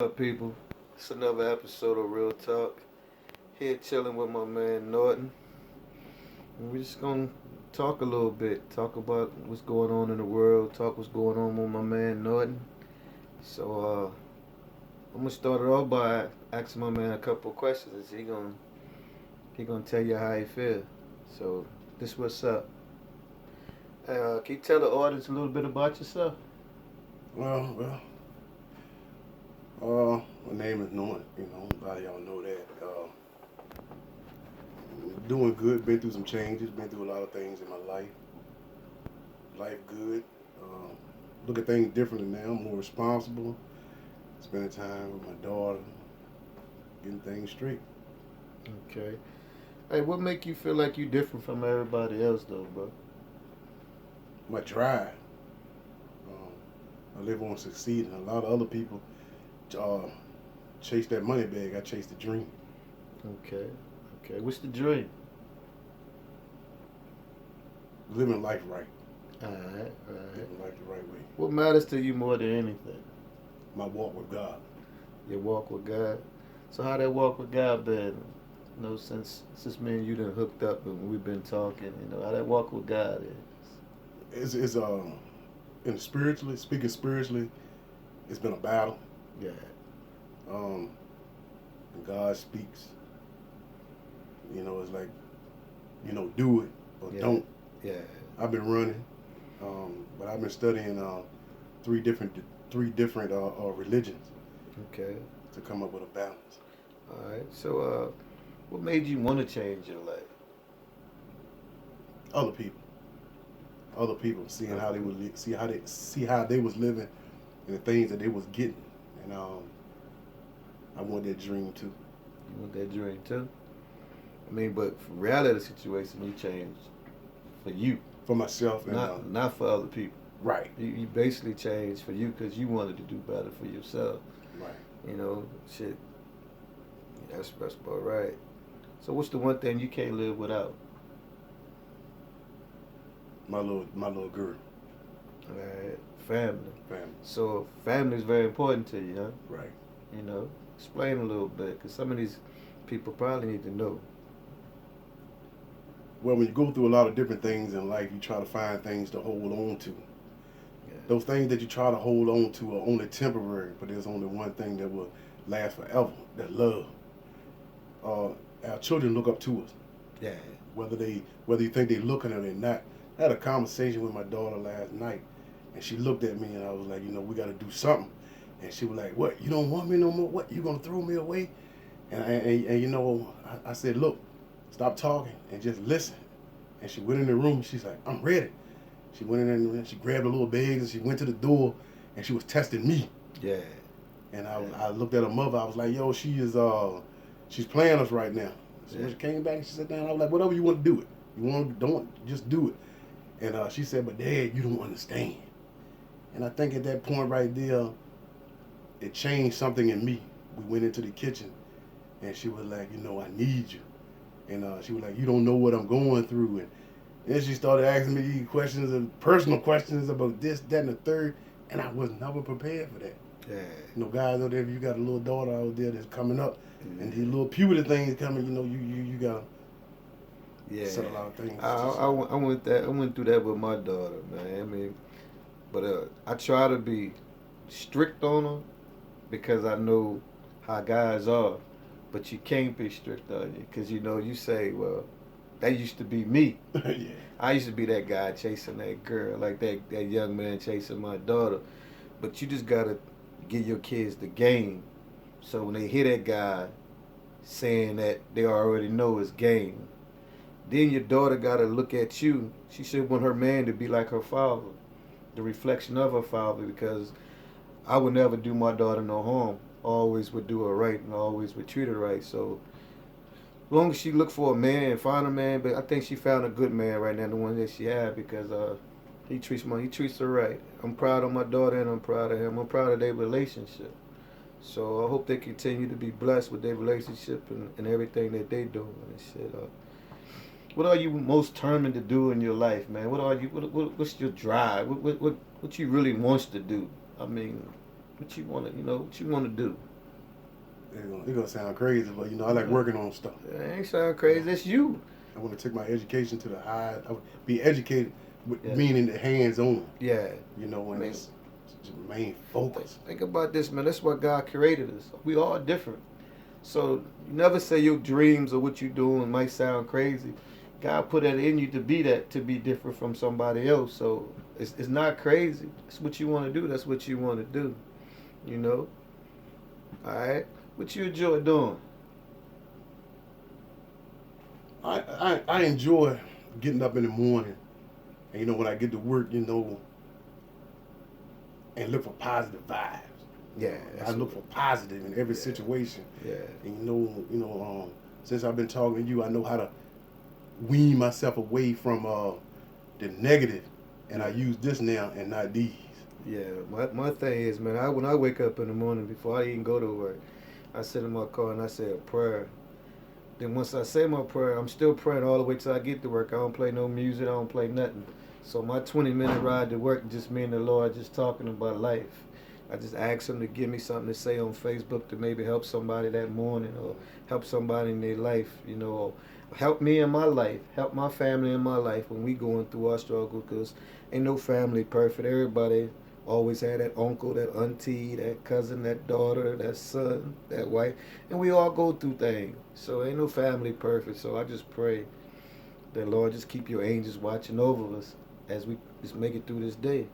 Up, people? It's another episode of Real Talk. Here chilling with my man Norton. And we're just gonna talk a little bit, talk about what's going on in the world, talk what's going on with my man Norton. So I'm gonna start it off by asking my man a couple of questions. He gonna tell you how he feel. So this what's up. Can you tell the audience a little bit about yourself? My name is Norton. A lot of y'all know that. Doing good. Been through some changes. Been through a lot of things in my life. Life good. Look at things differently now. I'm more responsible. Spending time with my daughter. Getting things straight. Okay. Hey, what make you feel like you different from everybody else though, bro? My drive. I live on succeeding. A lot of other people uh, chase that money bag. I chase the dream. Okay. Okay. What's the dream? Living life right. Alright, alright. Living life the right way. What matters to you more than anything? My walk with God. Your walk with God. So how that walk with God been? Since me and you done hooked up and we've been talking, how that walk with God It's in spiritually speaking spiritually, it's been a battle. Yeah. Um, and God speaks. It's like, do it or Yeah. don't. Yeah. I've been running, but I've been studying three different religions Okay. to come up with a balance. Alright. So what made you want to change your life? Other people, seeing how they would see how they was living and the things that they was getting, and I want that dream too. You want that dream too? I mean, but for reality situation, you changed for you, For myself and not for other people. right, You basically changed for you because you wanted to do better for yourself. right. Shit. That's about right. So what's the one thing you can't live without? My little girl, Alright, family. family, So family is very important to you, huh? right. Explain a little bit, because some of these people probably need to know. Well, when you go through a lot of different things in life, you try to find things to hold on to. Yeah. Those things that you try to hold on to are only temporary, but there's only one thing that will last forever: that love. Our children look up to us, Yeah. whether you think they're looking at it or not. I had a conversation with my daughter last night, and she looked at me, and I was like, we got to do something. And she was like, "What? You don't want me no more? What? You gonna throw me away?" And I said, "Look, stop talking and just listen." And she went in the room. She's like, "I'm ready." She went in there and she grabbed a little bag and she went to the door, and she was testing me. Yeah. And I looked at her mother. I was like, "Yo, she's playing us right now." So when she came back, she sat down. I was like, "Whatever you want to do it. Don't just do it." And she said, "But Dad, you don't understand." And I think at that point right there, it changed something in me. We went into the kitchen, and she was like, "I need you." And she was like, "You don't know what I'm going through." And then she started asking me these questions and personal questions about this, that, and the third. And I was never prepared for that. Yeah. Guys out there, if you got a little daughter out there that's coming up, Mm-hmm. and these little puberty things coming, you got Yeah. set a lot of things. I went through that with my daughter, man. I mean, but I try to be strict on her because I know how guys are. But you can't be strict on you because you say, well, that used to be me. Yeah. I used to be that guy chasing that girl, like that young man chasing my daughter. But you just gotta give your kids the game, so when they hear that guy saying that, they already know it's game. Then your daughter gotta look at you. She should want her man to be like her father, the reflection of her father, because I would never do my daughter no harm. Always would do her right and always would treat her right. So as long as she look for a man and find a man, but I think she found a good man right now, the one that she had, because he treats her right. I'm proud of my daughter and I'm proud of him. I'm proud of their relationship. So I hope they continue to be blessed with their relationship and everything that they do and shit. What are you most determined to do in your life, man? What's your drive? What you really wants to do? I mean, what you want to do? It's gonna sound crazy, but I like working on stuff. It ain't sound crazy. That's you. I want to take my education to the high. Be educated, Yeah. meaning the hands-on. Yeah. And Man. it's main focus. Think about this, man. That's what God created us. We all different. So you never say your dreams or what you're doing might sound crazy. God put that in you to be different from somebody else. So it's not crazy. It's what you want to do. That's what you want to do. All right. What you enjoy doing? I enjoy getting up in the morning, and when I get to work, and look for positive vibes. Yeah. I look for positive in every situation. Yeah. And since I've been talking to you, I know how to wean myself away from the negative, and I use this now and not these. Yeah, my thing is, man, when I wake up in the morning before I even go to work, I sit in my car and I say a prayer. Then once I say my prayer, I'm still praying all the way till I get to work. I don't play no music. I don't play nothing. So my 20-minute ride to work, just me and the Lord just talking about life. I just ask him to give me something to say on Facebook to maybe help somebody that morning or help somebody in their life, or help me in my life, help my family in my life when we going through our struggle, because ain't no family perfect. Everybody always had that uncle, that auntie, that cousin, that daughter, that son, that wife, and we all go through things. So ain't no family perfect. So I just pray that Lord just keep your angels watching over us as we just make it through this day,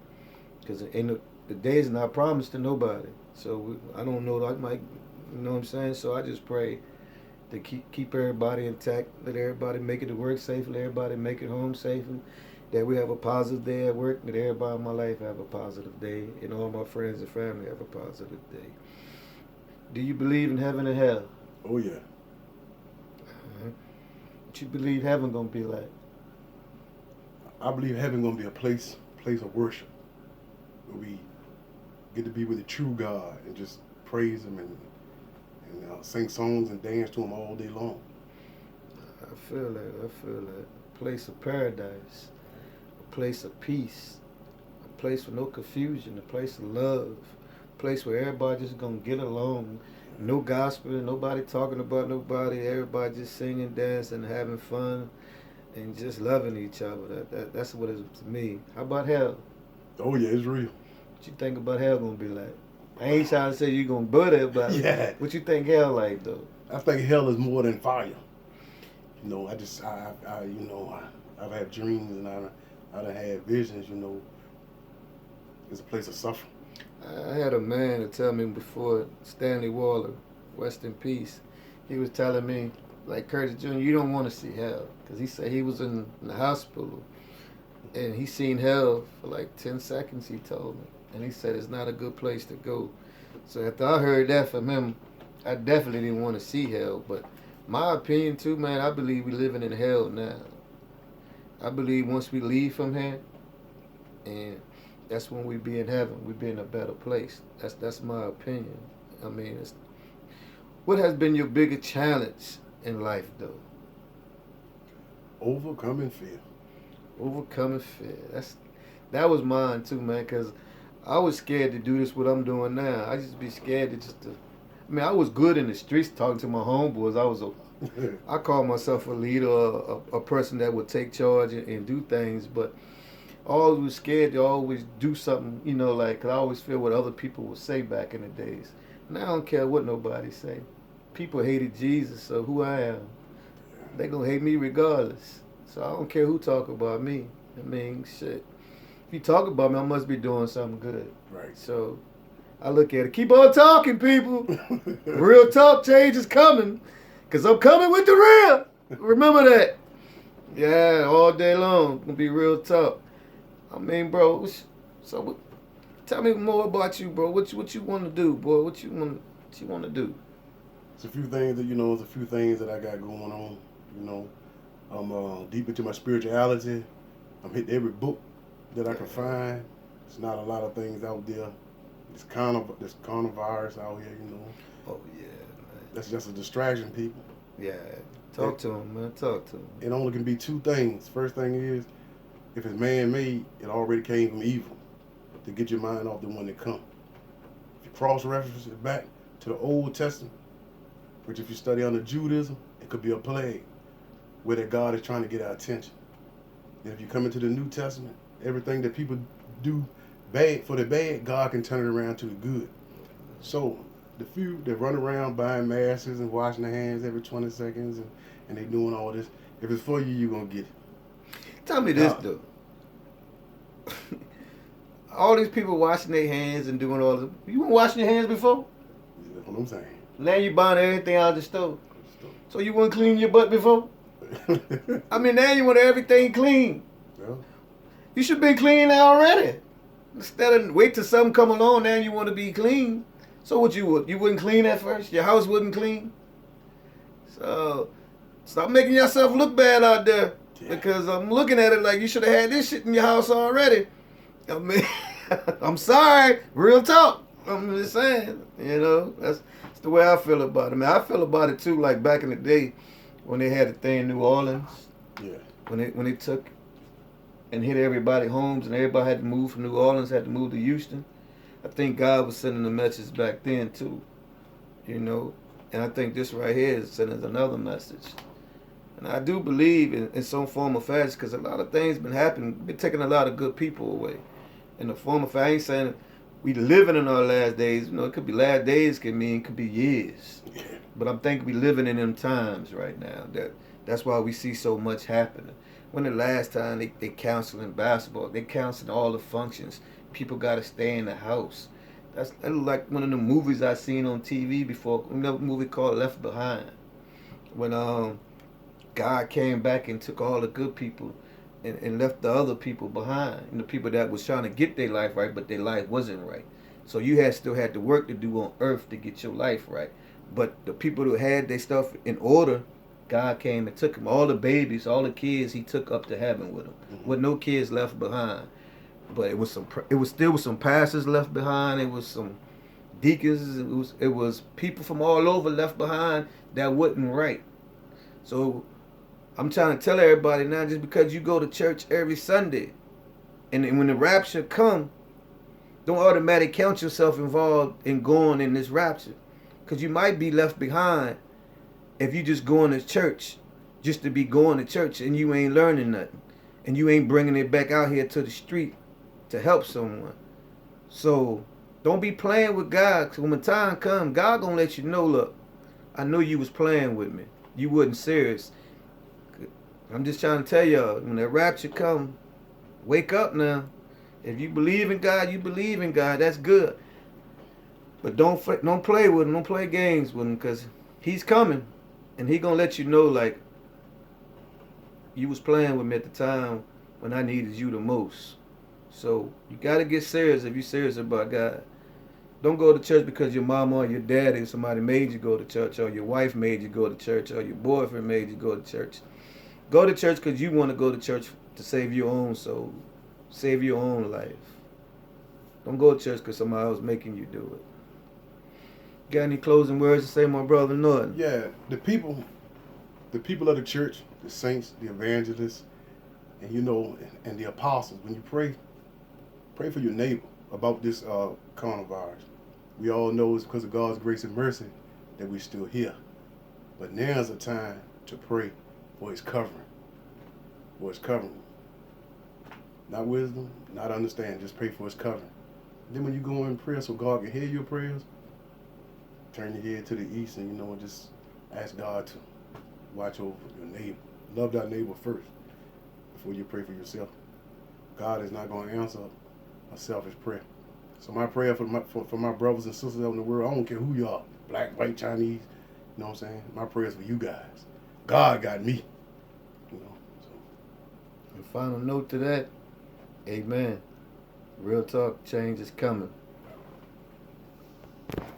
because the day is not promised to nobody. So I don't know. I might, you know what I'm saying. So I just pray to keep everybody intact, let everybody make it to work safely, everybody make it home safely, that we have a positive day at work, that everybody in my life have a positive day, and all my friends and family have a positive day. Do you believe in heaven and hell? Oh, yeah. What you believe heaven gonna be like? I believe heaven gonna be a place of worship, where we get to be with the true God and just praise him and sing songs and dance to him all day long. I feel that. A place of paradise, a place of peace, a place with no confusion, a place of love, a place where everybody just gonna get along. No gospel, nobody talking about nobody, everybody just singing, dancing, having fun, and just loving each other. That's what it is to me. How about hell? Oh yeah, it's real. What you think about hell gonna be like? I ain't trying to say you gonna butt it, but yeah. What you think hell like though? I think hell is more than fire. I've had dreams and I've had visions. It's a place of suffering. I had a man to tell me before, Stanley Waller, rest in peace. He was telling me, like, Curtis Jr., you don't want to see hell, because he said he was in the hospital and he seen hell for like 10 seconds. He told me. And he said it's not a good place to go. So after I heard that from him, I definitely didn't want to see hell. But my opinion too, man, I believe we're living in hell now. I believe once we leave from here, and that's when we be in heaven, we be in a better place. That's my opinion. I mean, what has been your biggest challenge in life, though? Overcoming fear. Overcoming fear. That was mine too, man, because I was scared to do this, what I'm doing now. I just be scared I was good in the streets talking to my homeboys. I call myself a leader, a person that would take charge and do things, but I always was scared to always do something, cause I always feel what other people would say back in the days. Now I don't care what nobody say. People hated Jesus, so who I am, they gonna hate me regardless. So I don't care who talk about me. I mean, shit. If you talk about me, I must be doing something good. Right. So I look at it. Keep on talking, people. Real talk change is coming, cause I'm coming with the real. Remember that. Yeah, all day long. Gonna be real talk. I mean, bro. Tell me more about you, bro. What you want to do, boy? What you want to do? It's a few things that I got going on. I'm deep into my spirituality. I'm hitting every book that I can find. There's not a lot of things out there. This coronavirus out here, Oh yeah, man. That's just a distraction, people. Yeah. Talk to him, man. Talk to him. It only can be two things. First thing is, if it's man-made, it already came from evil. To get your mind off the one that come. If you cross-reference it back to the Old Testament, Which if you study under Judaism, it could be a plague where that God is trying to get our attention. And if you come into the New Testament, everything that people do bad for the bad, God can turn it around to the good. So the few that run around buying masks and washing their hands every 20 seconds and they doing all this, if it's for you, you're going to get it. Tell me this, though. All these people washing their hands and doing all this. You weren't washing your hands before? That's what I'm saying. Now you buying everything out of the store. So you wouldn't clean your butt before? I mean, now you want everything clean. Yeah. You should be clean already. Instead of wait till something come along, now you want to be clean. So what you would? You wouldn't clean at first? Your house wouldn't clean? So stop making yourself look bad out there. Yeah. Because I'm looking at it like you should have had this shit in your house already. I mean, I'm sorry. Real talk. I'm just saying. You know, that's the way I feel about it. I mean, I feel about it too, like back in the day when they had the thing in New Orleans. Yeah. When they took and hit everybody homes and everybody had to move from New Orleans, had to move to Houston. I think God was sending a message back then too. You know, and I think this right here is sending another message. And I do believe in some form of fashion because a lot of things been happening, been taking a lot of good people away. In the form of fashion, I ain't saying we living in our last days. You know, it could be last days, could be years. But I'm thinking we living in them times right now. That's why we see so much happening. When the last time they counseling basketball, they counseling all the functions. People got to stay in the house. That look like one of the movies I seen on TV before. Another movie called Left Behind. When God came back and took all the good people and left the other people behind. And the people that was trying to get their life right, but their life wasn't right. So you still had the work to do on earth to get your life right. But the people who had their stuff in order, God came and took them. All the babies, all the kids, He took up to heaven with Him. Mm-hmm. With no kids left behind. But it was still some pastors left behind. It was some deacons. It was people from all over left behind that wasn't right. So I'm trying to tell everybody now, just because you go to church every Sunday, and when the rapture come, don't automatically count yourself involved in going in this rapture, because you might be left behind if you just going to church just to be going to church and you ain't learning nothing, and you ain't bringing it back out here to the street to help someone. So don't be playing with God, because when the time comes, God gonna let you know, look, I know you was playing with me. You wasn't serious. I'm just trying to tell y'all, when that rapture come, wake up now. If you believe in God, you believe in God. That's good. But don't play with Him. Don't play games with Him, because He's coming, and He gonna let you know, like, you was playing with me at the time when I needed you the most. So you gotta get serious if you're serious about God. Don't go to church because your mama or your daddy or somebody made you go to church, or your wife made you go to church, or your boyfriend made you go to church. Go to church because you want to go to church to save your own soul, save your own life. Don't go to church because somebody else making you do it. Got any closing words to say, my brother Norton? Yeah, the people of the church, the saints, the evangelists, and and the apostles. When you pray for your neighbor about this coronavirus. We all know it's because of God's grace and mercy that we're still here. But now's the time to pray for His covering. For His covering. Not wisdom, not understanding. Just pray for His covering. Then when you go in prayer so God can hear your prayers, turn your head to the east and just ask God to watch over your neighbor. Love thy neighbor first before you pray for yourself. God is not going to answer a selfish prayer. So my prayer for my brothers and sisters out in the world, I don't care who you are, black, white, Chinese, you know what I'm saying? My prayer is for you guys. God got me. So. And final note to that, amen. Real talk, change is coming.